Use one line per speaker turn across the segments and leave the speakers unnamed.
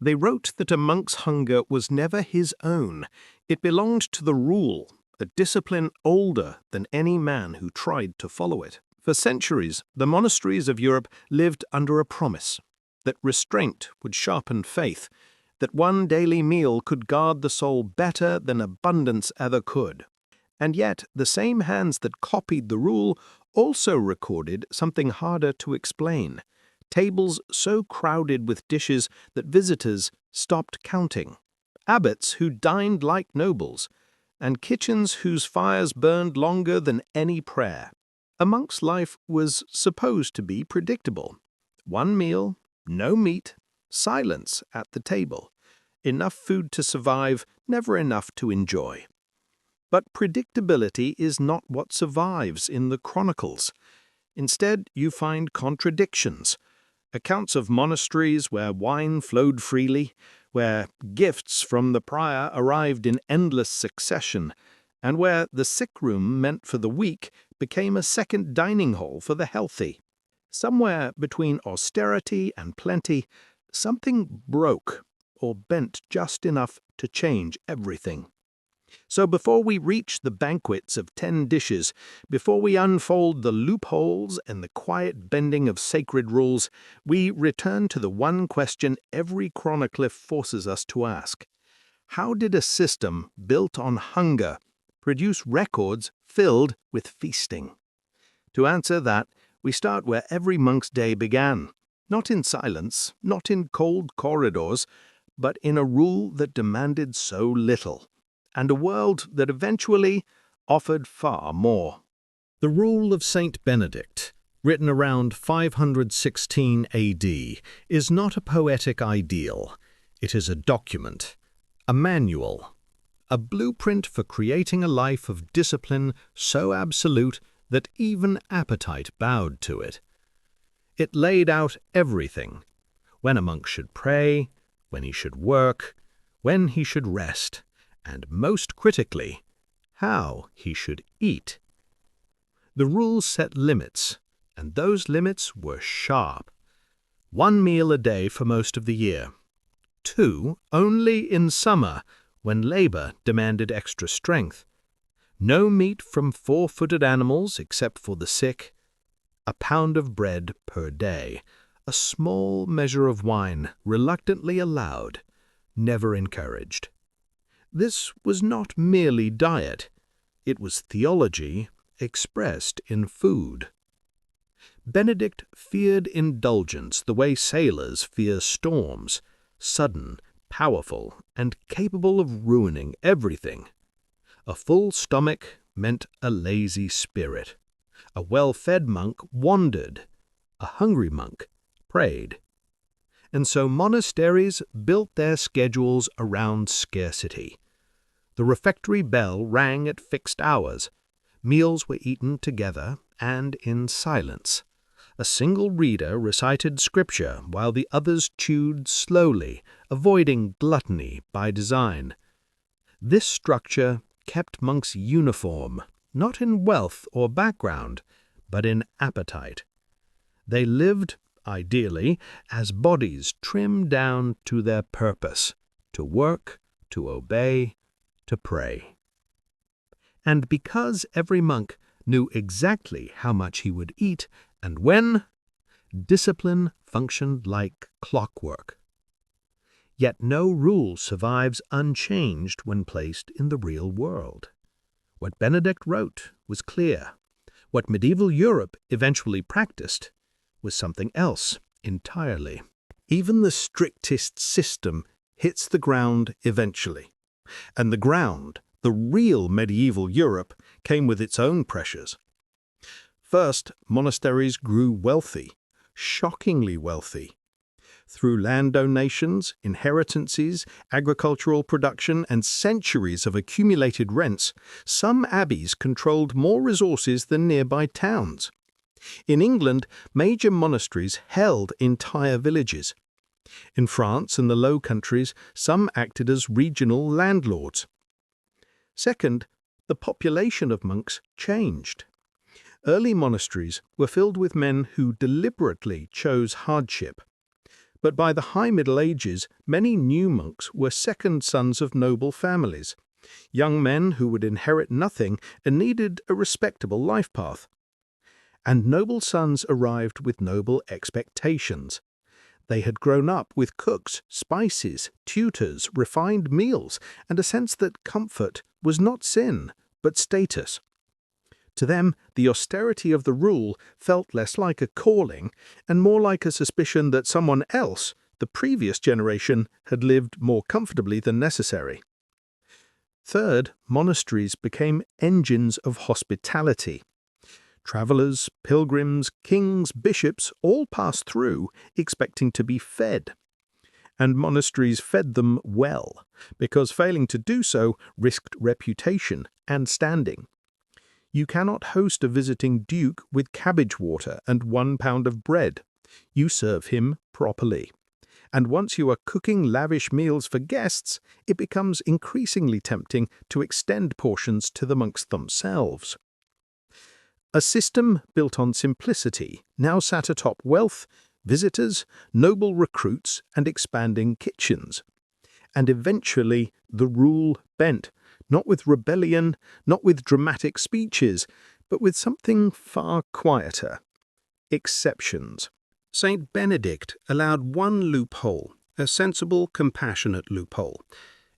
They wrote that a monk's hunger was never his own. It belonged to the rule, a discipline older than any man who tried to follow it. For centuries, the monasteries of Europe lived under a promise that restraint would sharpen faith, that one daily meal could guard the soul better than abundance ever could. And yet, the same hands that copied the rule also recorded something harder to explain: tables so crowded with dishes that visitors stopped counting, abbots who dined like nobles, and kitchens whose fires burned longer than any prayer. A monk's life was supposed to be predictable. One meal, no meat, silence at the table, enough food to survive, never enough to enjoy. But predictability is not what survives in the chronicles. Instead, you find contradictions. Accounts of monasteries where wine flowed freely, where gifts from the prior arrived in endless succession, and where the sick room meant for the weak became a second dining hall for the healthy. Somewhere between austerity and plenty, something broke or bent just enough to change everything. So before we reach the banquets of 10 dishes, before we unfold the loopholes and the quiet bending of sacred rules, we return to the one question every chronicler forces us to ask. How did a system built on hunger produce records filled with feasting? To answer that, we start where every monk's day began, not in silence, not in cold corridors, but in a rule that demanded so little, and a world that eventually offered far more. The Rule of Saint Benedict, written around 516 AD, is not a poetic ideal. It is a document, a manual, a blueprint for creating a life of discipline so absolute that even appetite bowed to it. It laid out everything: when a monk should pray, when he should work, when he should rest, and most critically, how he should eat. The rules set limits, and those limits were sharp. 1 meal a day for most of the year. 2 only in summer, when labor demanded extra strength. No meat from 4-footed animals except for the sick. 1 pound of bread per day. A small measure of wine, reluctantly allowed, never encouraged. This was not merely diet. It was theology expressed in food. Benedict feared indulgence the way sailors fear storms, sudden, powerful, and capable of ruining everything. A full stomach meant a lazy spirit. A well-fed monk wandered. A hungry monk prayed. And so monasteries built their schedules around scarcity. The refectory bell rang at fixed hours. Meals were eaten together and in silence. A single reader recited scripture while the others chewed slowly, avoiding gluttony by design. This structure kept monks uniform, not in wealth or background, but in appetite. They lived, ideally, as bodies trimmed down to their purpose: to work, to obey, to pray. And because every monk knew exactly how much he would eat and when, discipline functioned like clockwork. Yet no rule survives unchanged when placed in the real world. What Benedict wrote was clear. What medieval Europe eventually practiced was something else entirely. Even the strictest system hits the ground eventually. And the ground, the real medieval Europe, came with its own pressures. First, monasteries grew wealthy, shockingly wealthy. Through land donations, inheritances, agricultural production, and centuries of accumulated rents, some abbeys controlled more resources than nearby towns. In England, major monasteries held entire villages. In France and the Low Countries, some acted as regional landlords. Second, the population of monks changed. Early monasteries were filled with men who deliberately chose hardship. But by the high Middle Ages, many new monks were second sons of noble families, young men who would inherit nothing and needed a respectable life path. And noble sons arrived with noble expectations. They had grown up with cooks, spices, tutors, refined meals, and a sense that comfort was not sin, but status. To them, the austerity of the rule felt less like a calling and more like a suspicion that someone else, the previous generation, had lived more comfortably than necessary. Third, monasteries became engines of hospitality. Travelers, pilgrims, kings, bishops all passed through expecting to be fed. And monasteries fed them well, because failing to do so risked reputation and standing. You cannot host a visiting duke with cabbage water and 1 pound of bread. You serve him properly. And once you are cooking lavish meals for guests, it becomes increasingly tempting to extend portions to the monks themselves. A system built on simplicity now sat atop wealth, visitors, noble recruits, and expanding kitchens. And eventually the rule bent, not with rebellion, not with dramatic speeches, but with something far quieter: exceptions. Saint Benedict allowed one loophole, a sensible, compassionate loophole.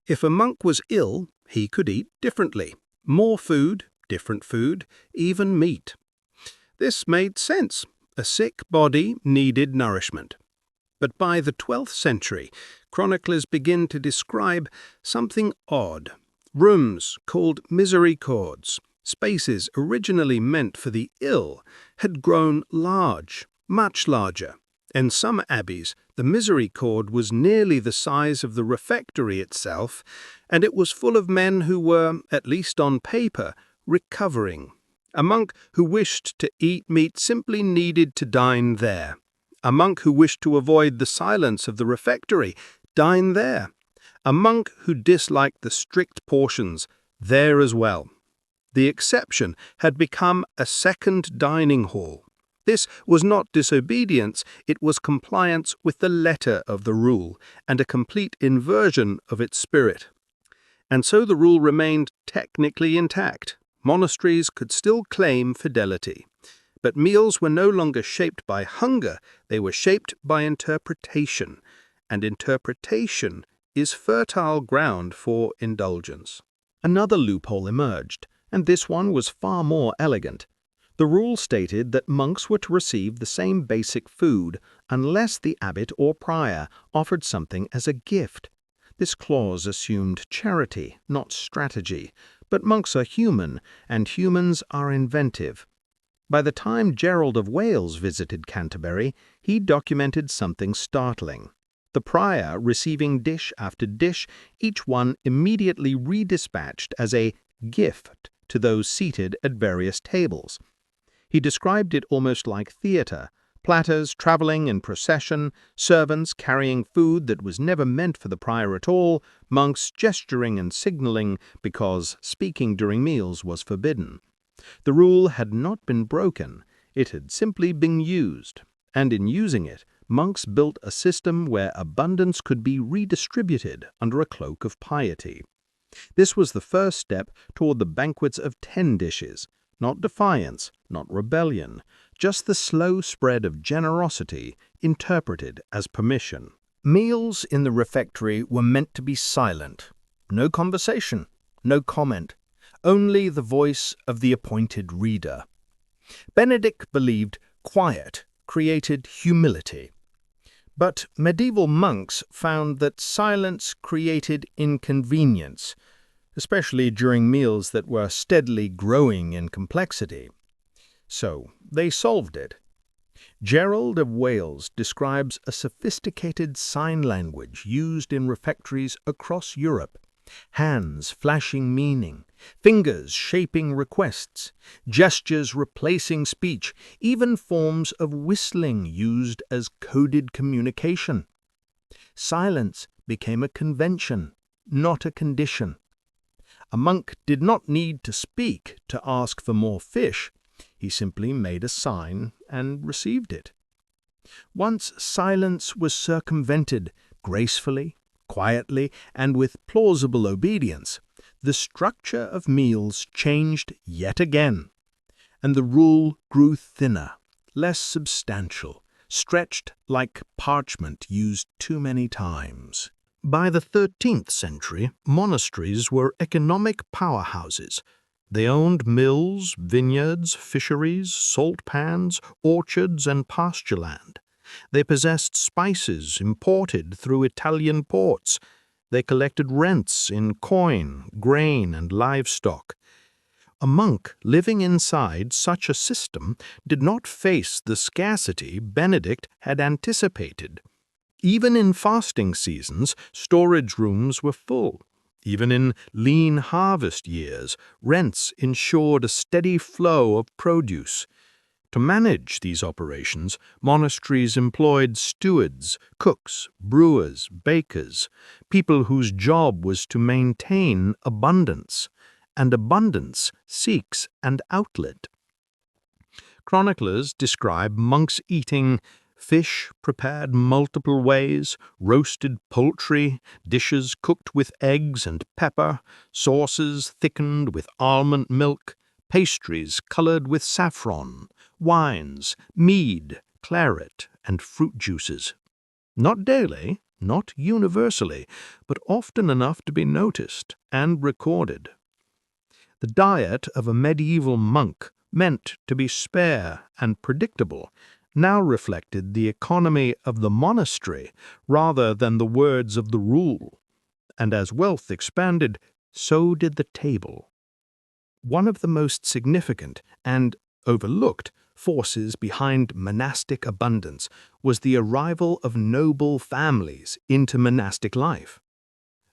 If a monk was ill, he could eat differently. More food, different food, even meat. This made sense. A sick body needed nourishment. But by the 12th century, chroniclers begin to describe something odd. Rooms called misericords, spaces originally meant for the ill, had grown large, much larger. In some abbeys, the misericord was nearly the size of the refectory itself, and it was full of men who were, at least on paper, recovering. A monk who wished to eat meat simply needed to dine there. A monk who wished to avoid the silence of the refectory, dine there. A monk who disliked the strict portions, there as well. The exception had become a second dining hall. This was not disobedience, it was compliance with the letter of the rule, and a complete inversion of its spirit. And so the rule remained technically intact. Monasteries could still claim fidelity. But meals were no longer shaped by hunger, they were shaped by interpretation. And interpretation is fertile ground for indulgence. Another loophole emerged, and this one was far more elegant. The rule stated that monks were to receive the same basic food unless the abbot or prior offered something as a gift. This clause assumed charity, not strategy, but monks are human, and humans are inventive. By the time Gerald of Wales visited Canterbury, he documented something startling. The prior receiving dish after dish, each one immediately redispatched as a gift to those seated at various tables. He described it almost like theatre, platters travelling in procession, servants carrying food that was never meant for the prior at all, monks gesturing and signalling because speaking during meals was forbidden. The rule had not been broken, it had simply been used, and in using it, monks built a system where abundance could be redistributed under a cloak of piety. This was the first step toward the banquets of 10 dishes, not defiance, not rebellion, just the slow spread of generosity interpreted as permission. Meals in the refectory were meant to be silent. No conversation, no comment, only the voice of the appointed reader. Benedict believed quiet created humility. But medieval monks found that silence created inconvenience, especially during meals that were steadily growing in complexity. So they solved it. Gerald of Wales describes a sophisticated sign language used in refectories across Europe. Hands flashing meaning, fingers shaping requests, gestures replacing speech, even forms of whistling used as coded communication. Silence became a convention, not a condition. A monk did not need to speak to ask for more fish. He simply made a sign and received it. Once silence was circumvented gracefully, quietly, and with plausible obedience, the structure of meals changed yet again, and the rule grew thinner, less substantial, stretched like parchment used too many times. By the 13th century, monasteries were economic powerhouses. They owned mills, vineyards, fisheries, salt pans, orchards, and pasture land. They possessed spices imported through Italian ports. They collected rents in coin, grain, and livestock. A monk living inside such a system did not face the scarcity Benedict had anticipated. Even in fasting seasons, storage rooms were full. Even in lean harvest years, rents ensured a steady flow of produce. To manage these operations, monasteries employed stewards, cooks, brewers, bakers, people whose job was to maintain abundance, and abundance seeks an outlet. Chroniclers describe monks eating fish prepared multiple ways, roasted poultry, dishes cooked with eggs and pepper, sauces thickened with almond milk, pastries colored with saffron, wines, mead, claret, and fruit juices. Not daily, not universally, but often enough to be noticed and recorded. The diet of a medieval monk, meant to be spare and predictable, now reflected the economy of the monastery rather than the words of the rule. And as wealth expanded, so did the table. One of the most significant and overlooked forces behind monastic abundance was the arrival of noble families into monastic life.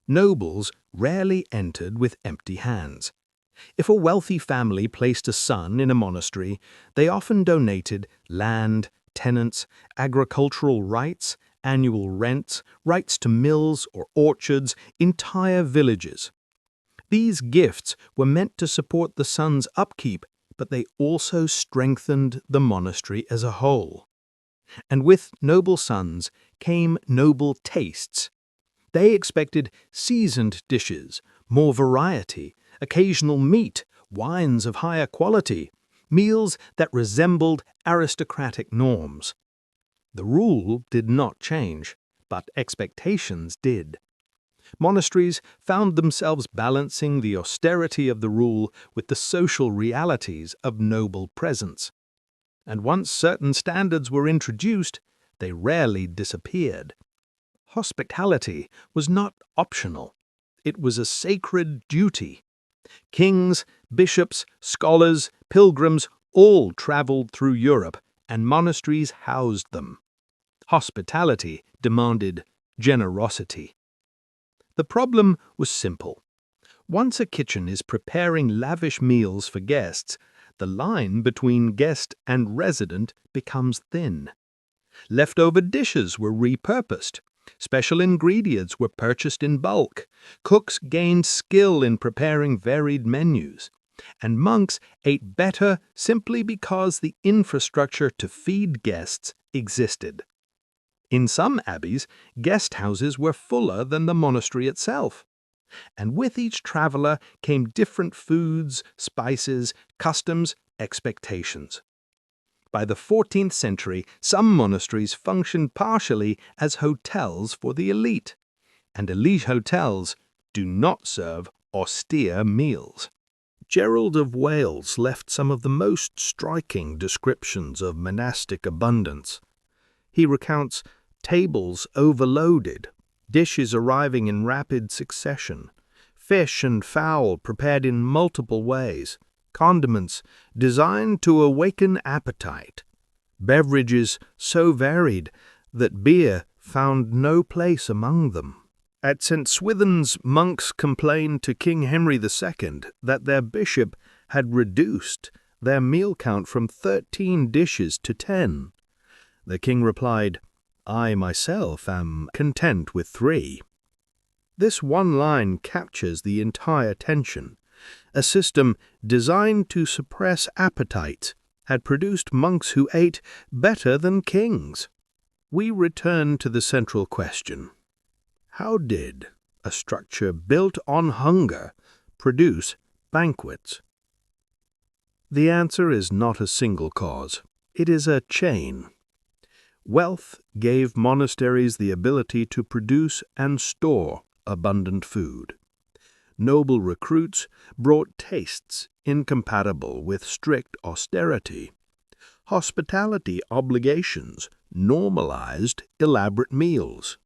Nobles rarely entered with empty hands. If a wealthy family placed a son in a monastery, they often donated land, tenants, agricultural rights, annual rents, rights to mills or orchards, entire villages. These gifts were meant to support the son's upkeep, but they also strengthened the monastery as a whole. And with noble sons came noble tastes. They expected seasoned dishes, more variety, occasional meat, wines of higher quality, meals that resembled aristocratic norms. The rule did not change, but expectations did. Monasteries found themselves balancing the austerity of the rule with the social realities of noble presence. And once certain standards were introduced, they rarely disappeared. Hospitality was not optional. It was a sacred duty. Kings, bishops, scholars, pilgrims all traveled through Europe, and monasteries housed them. Hospitality demanded generosity. The problem was simple. Once a kitchen is preparing lavish meals for guests, the line between guest and resident becomes thin. Leftover dishes were repurposed. Special ingredients were purchased in bulk. Cooks gained skill in preparing varied menus. And monks ate better simply because the infrastructure to feed guests existed. In some abbeys, guest houses were fuller than the monastery itself. And with each traveler came different foods, spices, customs, expectations. By the 14th century, some monasteries functioned partially as hotels for the elite, and elite hotels do not serve austere meals. Gerald of Wales left some of the most striking descriptions of monastic abundance. He recounts tables overloaded, dishes arriving in rapid succession, fish and fowl prepared in multiple ways, condiments designed to awaken appetite, beverages so varied that beer found no place among them. At St. Swithin's, monks complained to King Henry II that their bishop had reduced their meal count from 13 dishes to 10. The king replied, "I myself am content with 3. This one line captures the entire tension. A system designed to suppress appetite had produced monks who ate better than kings. we return to the central question. How did a structure built on hunger produce banquets? The answer is not a single cause. It is a chain. Wealth gave monasteries the ability to produce and store abundant food. Noble recruits brought tastes incompatible with strict austerity. Hospitality obligations normalized elaborate meals.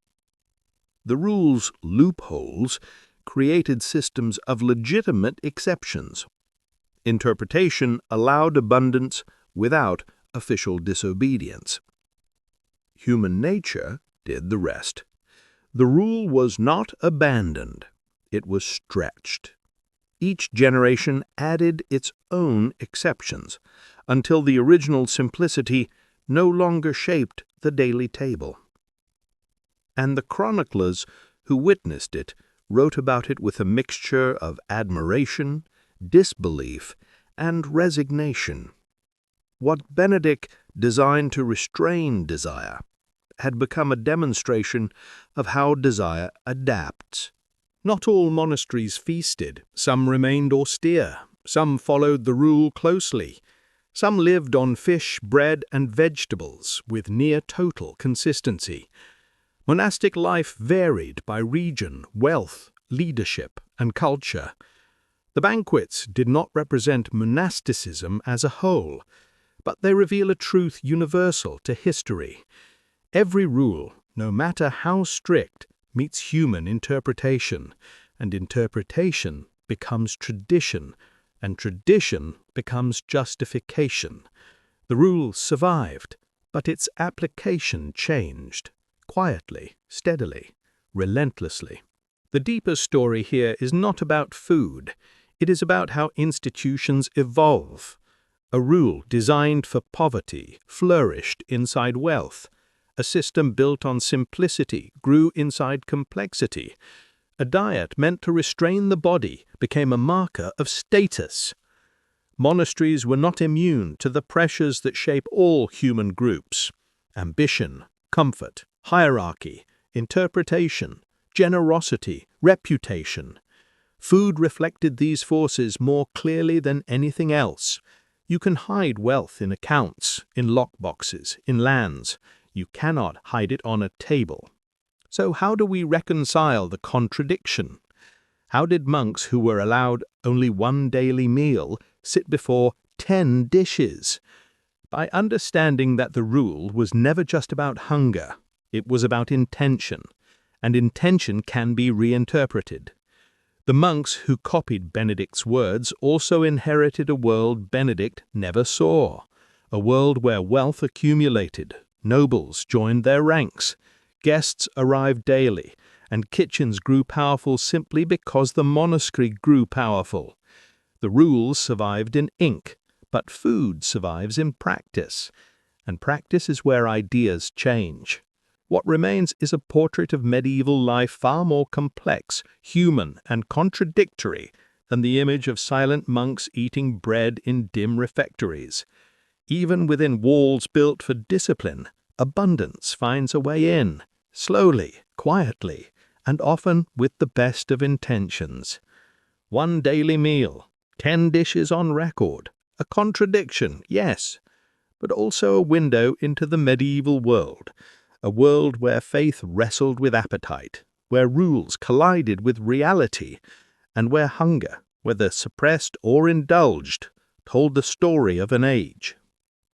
The rule's loopholes created systems of legitimate exceptions. Interpretation allowed abundance without official disobedience. Human nature did the rest. The rule was not abandoned. It was stretched. Each generation added its own exceptions until the original simplicity no longer shaped the daily table. And the chroniclers who witnessed it wrote about it with a mixture of admiration, disbelief, and resignation. What Benedict designed to restrain desire had become a demonstration of how desire adapts. Not all monasteries feasted. Some remained austere. Some followed the rule closely. Some lived on fish, bread, and vegetables with near total consistency. Monastic life varied by region, wealth, leadership, and culture. The banquets did not represent monasticism as a whole, but they reveal a truth universal to history. Every rule, no matter how strict, meets human interpretation, and interpretation becomes tradition, and tradition becomes justification. The rule survived, but its application changed, quietly, steadily, relentlessly. The deeper story here is not about food. It is about how institutions evolve. A rule designed for poverty flourished inside wealth. A system built on simplicity grew inside complexity. A diet meant to restrain the body became a marker of status. Monasteries were not immune to the pressures that shape all human groups: ambition, comfort, hierarchy, interpretation, generosity, reputation. Food reflected these forces more clearly than anything else. You can hide wealth in accounts, in lockboxes, in lands. You cannot hide it on a table. So how do we reconcile the contradiction? How did monks who were allowed only one daily meal sit before 10 dishes? By understanding that the rule was never just about hunger, it was about intention, and intention can be reinterpreted. The monks who copied Benedict's words also inherited a world Benedict never saw, a world where wealth accumulated, nobles joined their ranks, guests arrived daily, and kitchens grew powerful simply because the monastery grew powerful. The rules survived in ink, but food survives in practice, and practice is where ideas change. What remains is a portrait of medieval life far more complex, human, and contradictory than the image of silent monks eating bread in dim refectories. Even within walls built for discipline, abundance finds a way in, slowly, quietly, and often with the best of intentions. One daily meal, 10 dishes on record, a contradiction, yes, but also a window into the medieval world, a world where faith wrestled with appetite, where rules collided with reality, and where hunger, whether suppressed or indulged, told the story of an age.